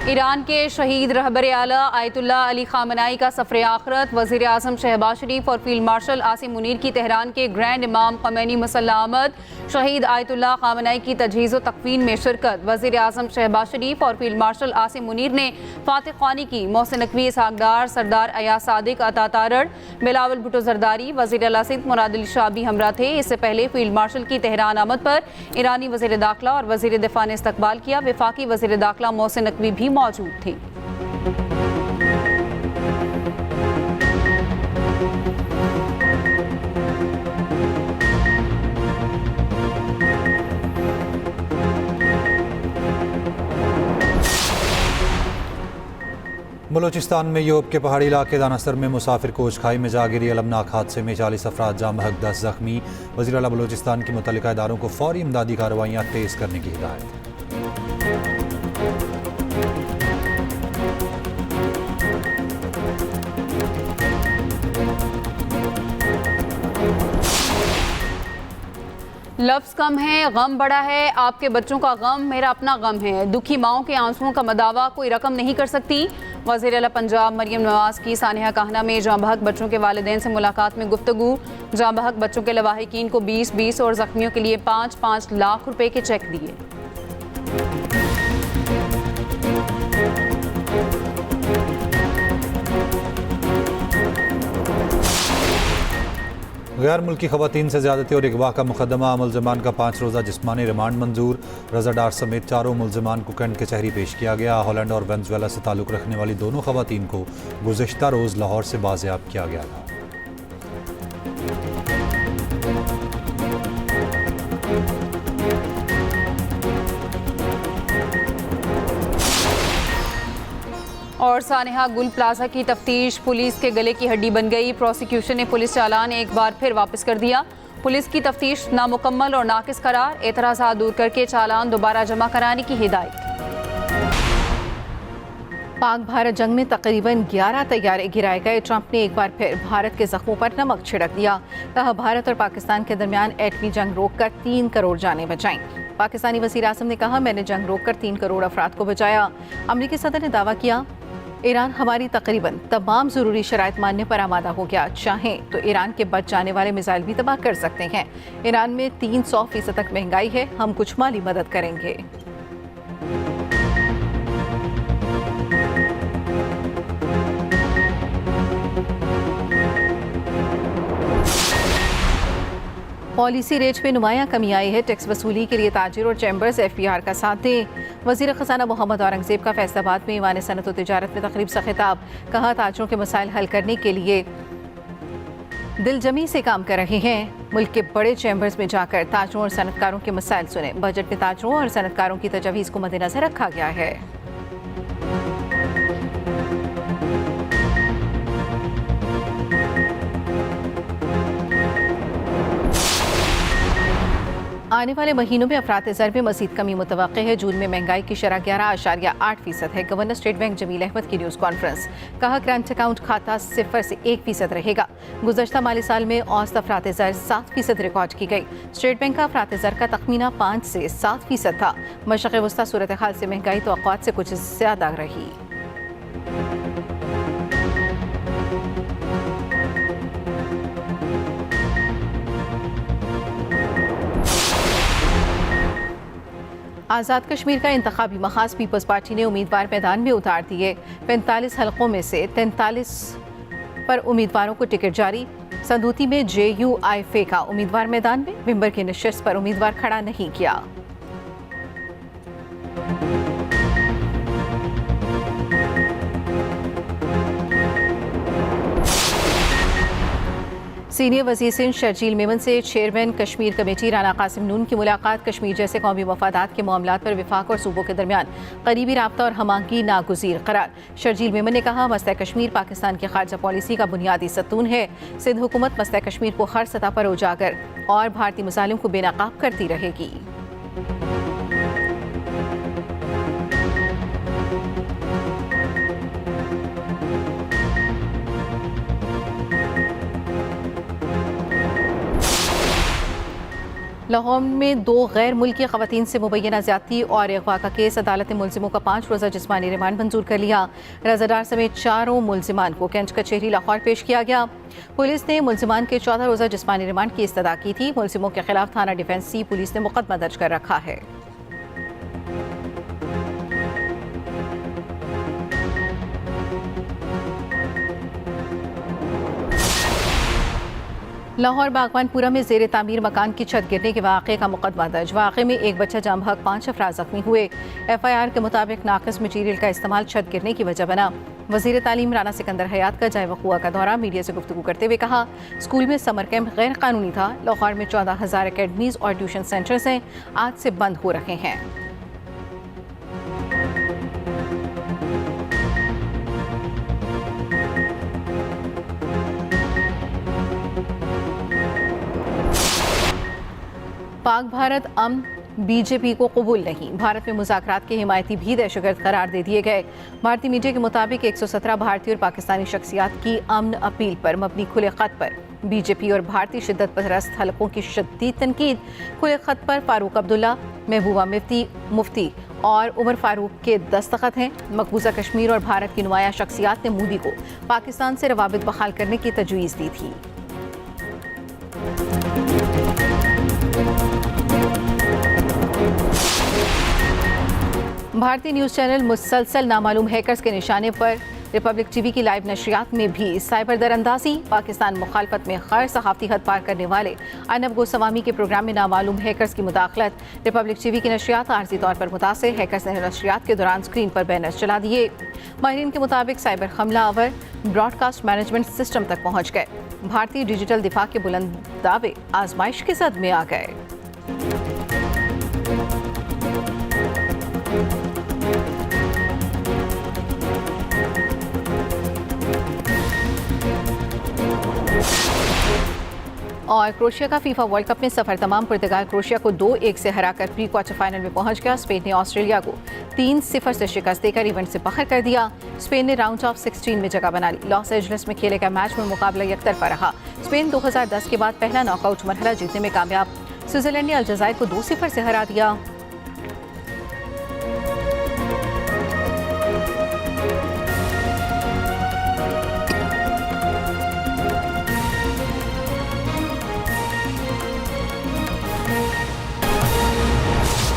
Iran के शहीद रहबर आला आयतुल्ला अली खामनाई का सफ़र आखिरत। वज़ीर आज़म शहबाज शरीफ और फील्ड मार्शल आसिम मुनीर की तेहरान के ग्रैंड इमाम खमैनी मसल्ला आमद। शहीद आयतुल्ला खामनाई की तजहीज़ व तकवीन में शिरकत। वज़ीर आज़म शहबाज शरीफ और फील्ड मार्शल आसिम मुनीर ने फातिह ख़ानी की। मोहसिन नकवी, इसहाक डार, सरदार अयाज सादिक, अता तारड़, बिलावल भुट्टो जरदारी, वज़ीर आला सिंध मुराद अली शाह भी हमरा थे। इससे पहले फील्ड मार्शल की तेहरान आमद पर ईरानी वज़ीर दाखिला और वज़ीर दिफा ने इस्तकबाल किया। वफाकी वज़ीर दाखिला मोहसिन नकवी भी मौजूद थे। बलूचिस्तान में यूरोप के पहाड़ी इलाके दानासर में मुसाफिर कोच खाई में जा गिरी। अलमनाक हादसे में 40 अफराद जाँ बहक, 10 जख्मी। वज़ीर आला बलूचिस्तान की मुतल्लिका इदारों को फौरी इमदादी कार्रवाइयाँ तेज़ करने की हिदायत। लफ्ज़ कम है, गम बड़ा है। आपके बच्चों का गम मेरा अपना गम है। दुखी माओं के आंसुओं का मदावा कोई रकम नहीं कर सकती। वज़ीर आला पंजाब मरियम नवाज़ की सानिया कहना में जाँ बहक बच्चों के वालिदैन से मुलाकात में गुफ्तगू। जाँ बहक बच्चों के लवाहिकीन को 20-20 और ज़ख्मियों के लिए 5-5 लाख रुपए के चेक दिए। गैर मुल्की खवातीन से ज़्यादती और अगवा का मुकदमा। मुलजमान का 5 रोज़ा जिस्मानी रिमांड मंजूर। रज़ा डार समेत 4 मुलजमान को कैंट कचहरी पेश किया गया। हॉलैंड और वेनेजुएला से ताल्लुक़ रखने वाली दोनों खवातीन को गुज़िश्ता रोज़ लाहौर से बाज़ेयाब किया गया था। और सानेहा गुल प्लाजा की तफ्तीश पुलिस के गले की हड्डी बन गई। प्रोसिक्यूशन ने पुलिस चालान एक बार फिर वापस कर दिया। पुलिस की तफ्तीश नामुकम्मल और नाकिस करार। एतराज़ात दूर करके चालान दोबारा जमा कराने की हिदायत। पाक भारत जंग में तकरीबन 11 तैयारे गिराए गए। ट्रंप ने एक बार फिर भारत के जख्मों पर नमक छिड़क दिया। कहा भारत और पाकिस्तान के दरमियान एटमी जंग रोककर 3 करोड़ जानें बचाईं। पाकिस्तानी वज़ीर आज़म ने कहा मैंने जंग रोककर 3 करोड़ अफराद को बचाया। अमरीकी सदर ने दावा किया ईरान हमारी तकरीबन तमाम ज़रूरी शराइत मानने पर आमादा हो गया। चाहें तो ईरान के बच जाने वाले मिसाइल भी तबाह कर सकते हैं। ईरान में 300% तक महंगाई है, हम कुछ माली मदद करेंगे। पॉलिसी रेट में नुमायां कमी आई है। टैक्स वसूली के लिए ताजिर और चैम्बर्स FPR का साथ दें। वज़ीर ख़जाना मोहम्मद औरंगज़ेब का फैसलाबाद में ईवान सनत व तिजारत में तकरीब से खिताब। कहा ताजरों के मसाइल हल करने के लिए दिलजमी से काम कर रहे हैं। मुल्क के बड़े चैम्बर्स में जाकर ताजरों और सनतकारों के मसाइल सुने। बजट में ताजरों और सनतकारों की तजवीज़ को मद्देनज़र रखा गया है। आने वाले महीनों में अफरात ज़र में मज़ीद कमी मुतवक्के है। जून में महंगाई की शरह 11.8% है। Governor state bank Jameel Ahmad की न्यूज़ कॉन्फ्रेंस। कहा करंट अकाउंट खाता 0 से 1% रहेगा। गुज़श्ता माली साल में औसत अफरात ज़र 7% रिकॉर्ड की गई। स्टेट बैंक का अफरात ज़र का तखमीना 5 से 7% था। मशरक़ वस्ता सूरत हाल से महंगाई तवक्कुआत से कुछ ज़्यादा रही। आज़ाद कश्मीर का इंतखाबी मखाज़ पीपल्स पार्टी ने उम्मीदवार मैदान में उतार दिए। 45 हलकों में से 43 पर उम्मीदवारों को टिकट जारी। संदूती में JUIF का उम्मीदवार मैदान में। मिंबर की नशिस्त पर उम्मीदवार खड़ा नहीं किया। सीनियर वज़ीर सिंध शर्जील मेमन से चेयरमैन कश्मीर कमेटी राना कासिम नून की मुलाकात। कश्मीर जैसे कौमी मफादात के मामलात पर विफाक और सूबों के दरमियान करीबी राब्ता और हमांगी नागुज़ीर करार। शर्जील मेमन ने कहा मसला कश्मीर पाकिस्तान की खारजा पॉलिसी का बुनियादी सतून है। सिंध हुकूमत मसला कश्मीर को हर सतह पर उजागर और भारतीय मसालिम को बेनकाब करती रहेगी। लाहौर में 2 गैर मुल्की खवातीन से मुबैना ज्यादती और अगवा का केस। अदालत ने मुलजिमों का 5 रोज़ा जिस्मानी रिमांड मंजूर कर लिया। रजादार समेत 4 मुलजिमान को कैंच कचहरी लाहौर पेश किया गया। पुलिस ने मुलजिमान के 14 रोज़ा जिस्मानी रिमांड की इस्तदा की थी। मुलजिमों के खिलाफ थाना डिफेंस सी पुलिस ने मुकदमा दर्ज कर रखा है। लाहौर बागवानपुरा में जेर तामीर मकान की छत गिरने के वाक़े का मुकदमा दर्ज। वाक़े में एक बच्चा जाम बहक 5 अफराद जख्मी हुए। FIR के मुताबिक नाक़िस मटीरियल का इस्तेमाल छत गिरने की वजह बना। वज़ीर तालीम राना सिकंदर हयात का जाए वक़ुआ का दौरा मीडिया से गुफ्तगू करते हुए कहा, स्कूल में समर कैंप गैर कानूनी था। लाहौर में 14,000 अकेडमीज़ और ट्यूशन सेंटर्स हैं, आज से बंद हो रहे हैं। पाक भारत अमन BJP को कबूल नहीं। भारत में मुज़ाकरात के हिमायती भी दहशतगर्द करार दे दिए गए। भारतीय मीडिया के मुताबिक 117 भारतीय और पाकिस्तानी शख्सियात की अमन अपील पर मबनी खुले खत पर BJP और भारतीय शिद्दत परस्त हलकों की शदीद तनकीद। खुले खत पर फारूक अब्दुल्ला, महबूबा मुफ्ती और उमर फारूक के दस्तखत हैं। मकबूजा कश्मीर और भारत की नुमाया शख्सियात ने मोदी को पाकिस्तान से रवाबित बहाल करने की तजवीज़ दी थी। भारतीय न्यूज़ चैनल मुसलसल नामालूम हैकर्स के निशाने पर। रिपब्लिक TV की लाइव नशरियात में भी साइबर दरअंदाजी। पाकिस्तान मुखालफत में गैर सहाफ़ती हद पार करने वाले अनब गोस्वामी के प्रोग्राम में नामालूम हैकर्स की मुदाखलत। रिपब्लिक TV की नशरियात आर्जी तौर पर मुतासिर। हैकर्स ने नशरियात के दौरान स्क्रीन पर बैनर्स चला दिए। माहिरीन के मुताबिक साइबर हमलावर ब्रॉडकास्ट मैनेजमेंट सिस्टम तक पहुँच गए। भारतीय डिजिटल दिफा के बुलंद दावे आजमाइश के सद में आ गए। और क्रोएशिया का फीफा वर्ल्ड कप में सफर तमाम। पुर्तगाल क्रोएशिया को 2-1 से हराकर प्री क्वार्टर फाइनल में पहुंच गया। स्पेन ने ऑस्ट्रेलिया को 3-0 से शिकस्त देकर इवेंट से बाहर कर दिया। स्पेन ने राउंड ऑफ 16 में जगह बना ली। लॉस एंजलिस में खेले गए मैच में मुकाबला यकतरफा रहा। स्पेन 2010 के बाद पहला नॉकआउट मरहला जीतने में कामयाब। स्विट्जरलैंड ने अलजायर को 2-0 से हरा दिया।